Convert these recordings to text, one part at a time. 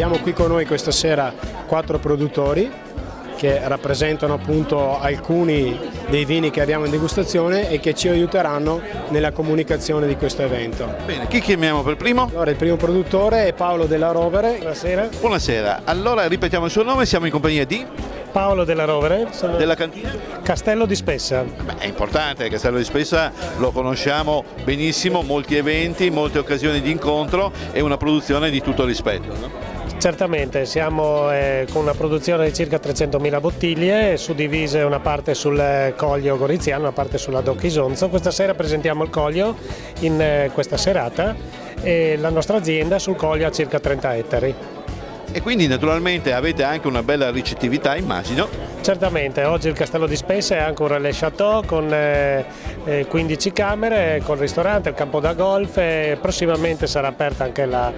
Abbiamo qui con noi questa sera 4 produttori che rappresentano appunto alcuni dei vini che abbiamo in degustazione e che ci aiuteranno nella comunicazione di questo evento. Bene, chi chiamiamo per primo? Allora, il primo produttore è Paolo Della Rovere. Buonasera. Buonasera, allora ripetiamo il suo nome, siamo in compagnia di? Paolo Della Rovere, Della cantina? Castello di Spessa. Beh, è importante, Castello di Spessa lo conosciamo benissimo, molti eventi, molte occasioni di incontro e una produzione di tutto rispetto, no? Certamente, siamo con una produzione di circa 300.000 bottiglie, suddivise una parte sul Coglio Goriziano, una parte sulla Doc Isonzo. Questa sera presentiamo il Coglio in questa serata e la nostra azienda sul Coglio ha circa 30 ettari. E quindi naturalmente avete anche una bella ricettività, immagino. Certamente, oggi il Castello di Spessa è anche un relais chateau con 15 camere, con il ristorante, il campo da golf e prossimamente sarà aperta anche la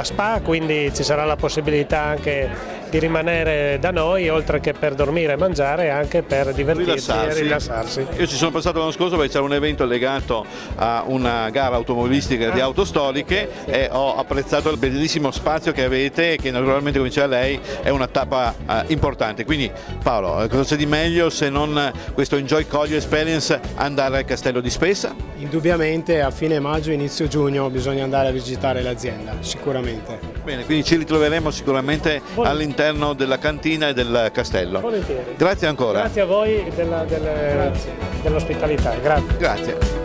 spa, quindi ci sarà la possibilità anche di rimanere da noi, oltre che per dormire e mangiare, anche per divertirsi e rilassarsi. Io ci sono passato l'anno scorso perché c'era un evento legato a una gara automobilistica di auto storiche e ho apprezzato il bellissimo spazio che avete e che naturalmente, come diceva lei, è una tappa importante. Quindi Paolo, cosa c'è di meglio se non questo Enjoy Coglio Experience, andare al Castello di Spessa? Indubbiamente a fine maggio, inizio giugno bisogna andare a visitare l'azienda, sicuramente. Bene, quindi ci ritroveremo sicuramente all'interno della cantina e del castello. Volentieri. Grazie ancora. Grazie a voi dell'ospitalità. Grazie. Grazie.